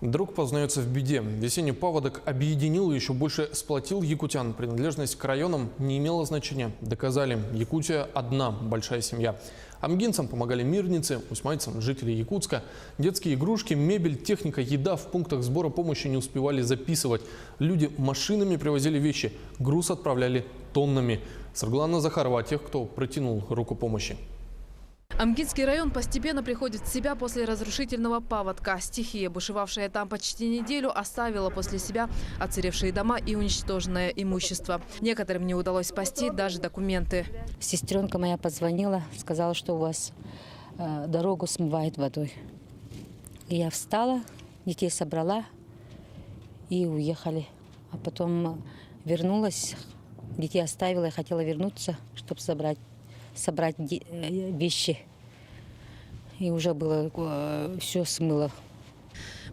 Друг познается в беде. Весенний паводок объединил и еще больше сплотил якутян. Принадлежность к районам не имела значения. Доказали, Якутия – одна большая семья. Амгинцам помогали мирницы, усмайцам – жители Якутска. Детские игрушки, мебель, техника, еда в пунктах сбора помощи не успевали записывать. Люди машинами привозили вещи, груз отправляли тоннами. Сарглана Захарова о тех, кто протянул руку помощи. Амгинский район постепенно приходит в себя после разрушительного паводка. Стихия, бушевавшая там почти неделю, оставила после себя оцаревшие дома и уничтоженное имущество. Некоторым не удалось спасти даже документы. Сестренка моя позвонила, сказала, что у вас дорогу смывает водой. И я встала, детей собрала и уехали. А потом вернулась, детей оставила, я хотела вернуться, чтобы собрать вещи. И уже было все смыло.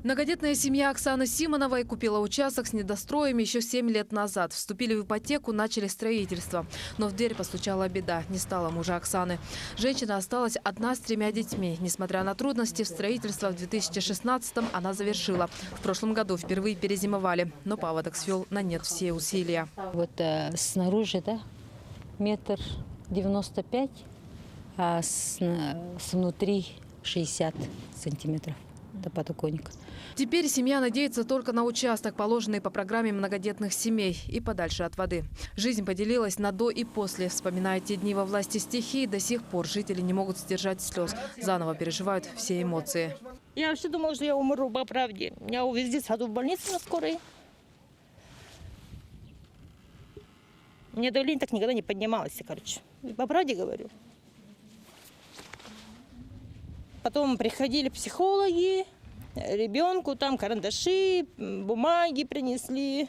Многодетная семья Оксаны Симоновой купила участок с недостроями еще 7 лет назад. Вступили в ипотеку, начали строительство. Но в дверь постучала беда. Не стало мужа Оксаны. Женщина осталась одна с 3 детьми. Несмотря на трудности, строительство в 2016-м она завершила. В прошлом году впервые перезимовали. Но паводок свел на нет все усилия. Вот снаружи, да, 1,95 м, а снутри 60 сантиметров до подоконника. Теперь семья надеется только на участок, положенный по программе многодетных семей, и подальше от воды. Жизнь поделилась на до и после. Вспоминая те дни во власти стихии, до сих пор жители не могут сдержать слез. Заново переживают все эмоции. Я вообще думала, что я умру по правде. Меня увезли сразу в больницу на скорой. У меня давление так никогда не поднималось, короче. По правде говорю. Потом приходили психологи, ребенку там карандаши, бумаги принесли.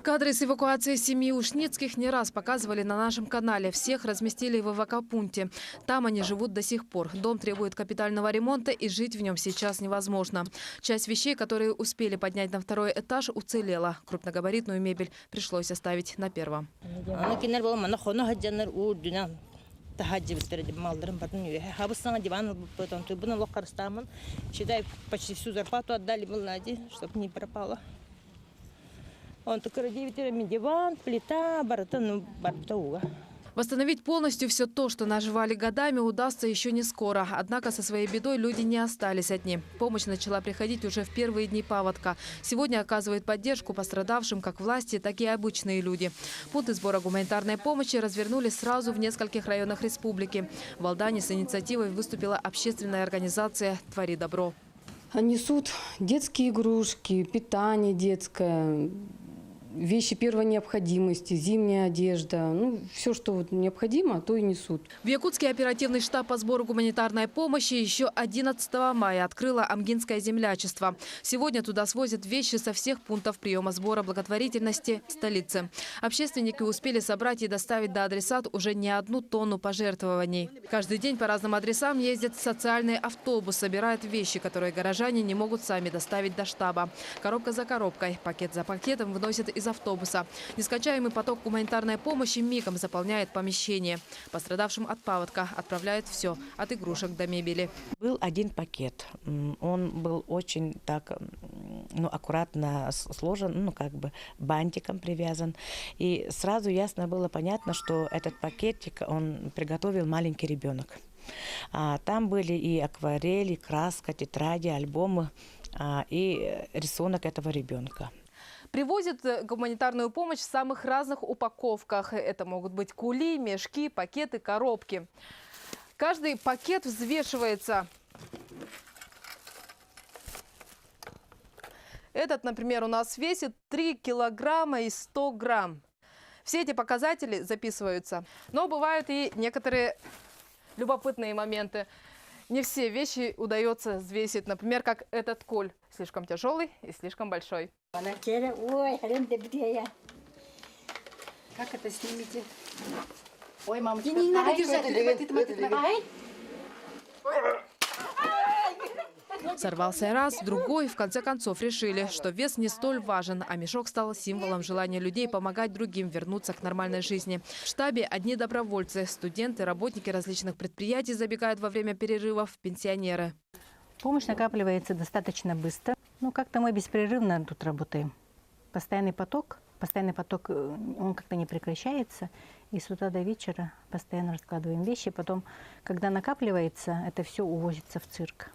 Кадры с эвакуации семьи Ушницких не раз показывали на нашем канале. Всех разместили в эвакопункте. Там они живут до сих пор. Дом требует капитального ремонта, и жить в нем сейчас невозможно. Часть вещей, которые успели поднять на 2-й этаж, уцелела. Крупногабаритную мебель пришлось оставить на 1-м. Почти всю зарплату отдали Млади, чтобы не пропало. Он только диван, плита, баратауга. Восстановить полностью все то, что наживали годами, удастся еще не скоро. Однако со своей бедой люди не остались одни. Помощь начала приходить уже в первые дни паводка. Сегодня оказывают поддержку пострадавшим как власти, так и обычные люди. Пункты сбора гуманитарной помощи развернули сразу в нескольких районах республики. В Алдане с инициативой выступила общественная организация «Твори добро». Несут детские игрушки, питание детское, вещи первой необходимости, зимняя одежда. Ну, все, что вот необходимо, то и несут. В Якутский оперативный штаб по сбору гуманитарной помощи еще 11 мая открыло Амгинское землячество. Сегодня туда свозят вещи со всех пунктов приема сбора благотворительности столицы. Общественники успели собрать и доставить до адресат уже не 1 тонну пожертвований. Каждый день по разным адресам ездит социальный автобус, собирает вещи, которые горожане не могут сами доставить до штаба. Коробка за коробкой, пакет за пакетом выносят из автобуса. Нескончаемый поток гуманитарной помощи мигом заполняет помещение. Пострадавшим от паводка отправляют все, от игрушек до мебели. Был один пакет. Он был очень так, аккуратно сложен, бантиком привязан. И сразу ясно было понятно, что этот пакетик он приготовил маленький ребенок. Там были и акварели, краска, тетради, альбомы и рисунок этого ребенка. Привозят гуманитарную помощь в самых разных упаковках. Это могут быть кули, мешки, пакеты, коробки. Каждый пакет взвешивается. Этот, например, у нас весит 3 килограмма и 100 грамм. Все эти показатели записываются. Но бывают и некоторые любопытные моменты. Не все вещи удается взвесить. Например, как этот куль. Слишком тяжелый и слишком большой. Ой, как это снимите? Ой, мамочка, не надо держать. Сорвался раз, другой. В конце концов решили, что вес не столь важен, а мешок стал символом желания людей помогать другим вернуться к нормальной жизни. В штабе одни добровольцы, студенты, работники различных предприятий забегают во время перерывов, пенсионеры. Помощь накапливается достаточно быстро. Ну, как-то мы беспрерывно тут работаем. Постоянный поток, он как-то не прекращается. И с утра до вечера постоянно раскладываем вещи. Потом, когда накапливается, это все увозится в цирк.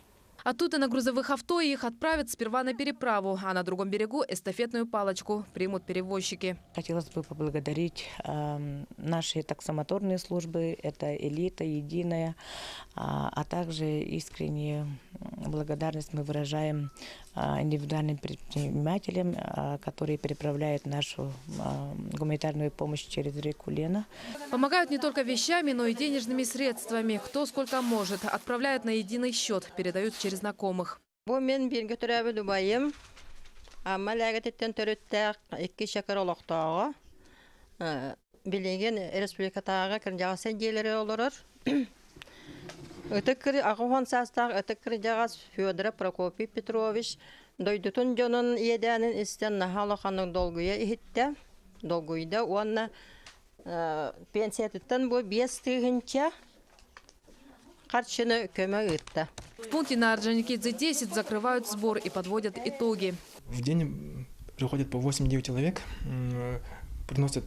Оттуда на грузовых авто их отправят сперва на переправу, а на другом берегу эстафетную палочку примут перевозчики. Хотелось бы поблагодарить наши таксомоторные службы, это «Элита», «Единая», а также искреннюю благодарность мы выражаем индивидуальным предпринимателям, которые переправляют нашу гуманитарную помощь через реку Лена. Помогают не только вещами, но и денежными средствами. Кто сколько может. Отправляют на единый счет, передают через знакомых. Бу мен бирге төрәбе дубайым. Амма ләгәттән төрөттәк 2 шәкәр олохтага. Билеген республикатага кырҗагасы җеләре олорыр. Өтөккөр агыган састак өтөккөр жагас Федор Прокопий Петрович дойдутун жонун иедәнен истен нахалаханың долгуя ихтә. Долгуйда онна пенсияттан бу 5 тыгынча карчыны көмөк итте. В пункте на Орджоникидзе 10 закрывают сбор и подводят итоги. В день приходит по 8-9 человек, приносят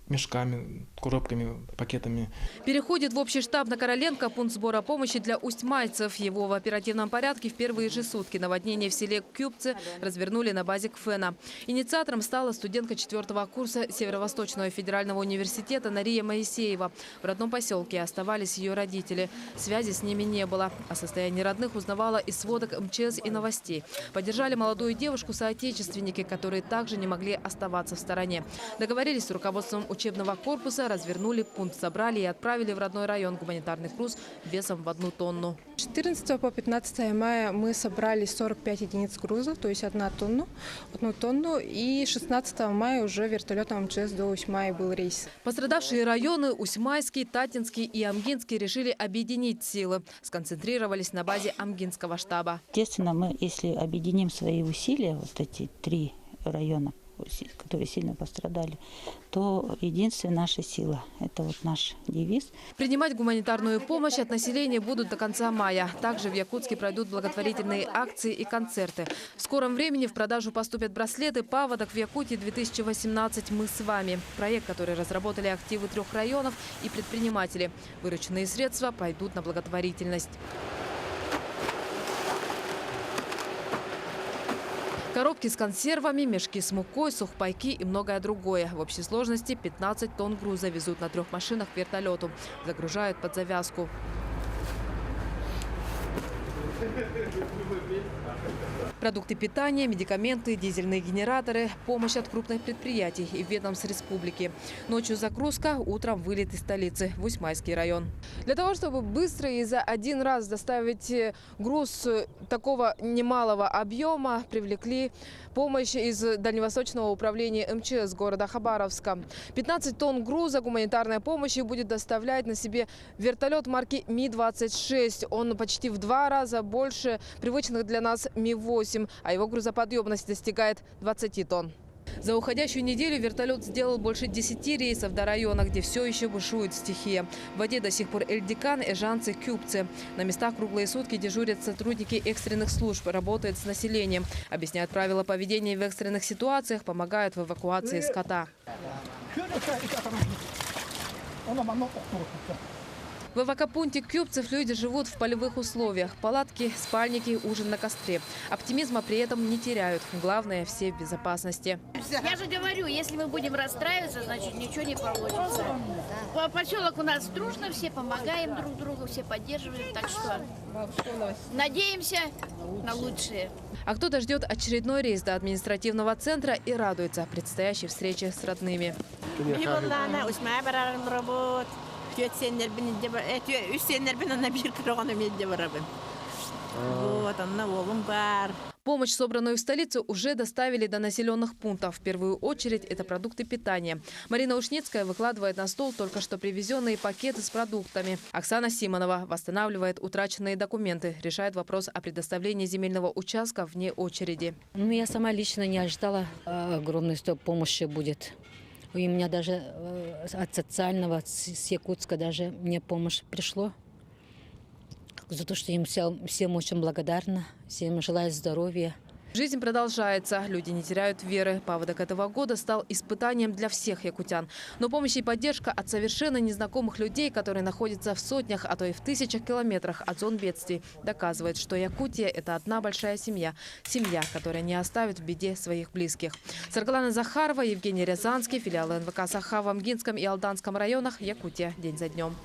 мешками, коробками, пакетами. Переходит в общий штаб на Короленко пункт сбора помощи для устьмайцев. Его в оперативном порядке в первые же сутки наводнение в селе Кюпце развернули на базе КФЭНа. Инициатором стала студентка 4-го курса Северо-Восточного федерального университета Нария Моисеева. В родном поселке оставались ее родители. Связи с ними не было. О состоянии родных узнавала из сводок МЧС и новостей. Поддержали молодую девушку соотечественники, которые также не могли оставаться в стороне. Договорились с руководством учебного корпуса, развернули пункт, собрали и отправили в родной район гуманитарный груз весом в 1 тонну. С 14 по 15 мая мы собрали 45 единиц груза, то есть 1 тонну. И 16 мая уже вертолетом МЧС до Усьмаи был рейс. Пострадавшие районы Усьмайский, Татинский и Амгинский решили объединить силы. Сконцентрировались на базе Амгинского штаба. Естественно, мы, если объединим свои усилия, вот эти 3 района, которые сильно пострадали, то единственная наша сила – это вот наш девиз. Принимать гуманитарную помощь от населения будут до конца мая. Также в Якутске пройдут благотворительные акции и концерты. В скором времени в продажу поступят браслеты «Паводок в Якутии 2018. Мы с вами». Проект, который разработали активы 3 районов и предприниматели. Вырученные средства пойдут на благотворительность. Коробки с консервами, мешки с мукой, сухпайки и многое другое. В общей сложности 15 тонн груза везут на 3 машинах к вертолету. Загружают под завязку. Продукты питания, медикаменты, дизельные генераторы, помощь от крупных предприятий и ведомств республики. Ночью загрузка, утром вылет из столицы в Усьмайский район. Для того, чтобы быстро и за один раз доставить груз такого немалого объема, привлекли помощь из Дальневосточного управления МЧС города Хабаровска. 15 тонн груза гуманитарной помощи будет доставлять на себе вертолет марки Ми-26. Он почти в 2 раза больше привычных для нас Ми-8, а его грузоподъемность достигает 20 тонн. За уходящую неделю вертолет сделал больше 10 рейсов до района, где все еще бушует стихия. В воде до сих пор Эльдикан, Эжанцы, Кюпцы. На местах круглые сутки дежурят сотрудники экстренных служб, работают с населением. Объясняют правила поведения в экстренных ситуациях, помогают в эвакуации скота. В эвакопункте Кюпцев люди живут в полевых условиях. Палатки, спальники, ужин на костре. Оптимизма при этом не теряют. Главное – все в безопасности. Я же говорю, если мы будем расстраиваться, значит ничего не получится. Поселок у нас дружно, все помогаем друг другу, все поддерживаем. Так что надеемся на лучшее. А кто-то ждет очередной рейс до административного центра и радуется предстоящей встрече с родными. Помощь, собранную в столице, уже доставили до населенных пунктов. В первую очередь это продукты питания. Марина Ушницкая выкладывает на стол только что привезенные пакеты с продуктами. Оксана Симонова восстанавливает утраченные документы, решает вопрос о предоставлении земельного участка вне очереди. Я сама лично не ожидала огромной помощи будет. И у меня даже от социального, с Якутска даже мне помощь пришло. за то, что им всем очень благодарна, всем желаю здоровья. Жизнь продолжается, люди не теряют веры. Паводок этого года стал испытанием для всех якутян. Но помощь и поддержка от совершенно незнакомых людей, которые находятся в сотнях, а то и в тысячах километрах от зон бедствий, доказывает, что Якутия – это одна большая семья. Семья, которая не оставит в беде своих близких. Саргалана Захарова, Евгений Рязанский, филиалы НВК «Саха» в Амгинском и Алданском районах. Якутия. День за днем.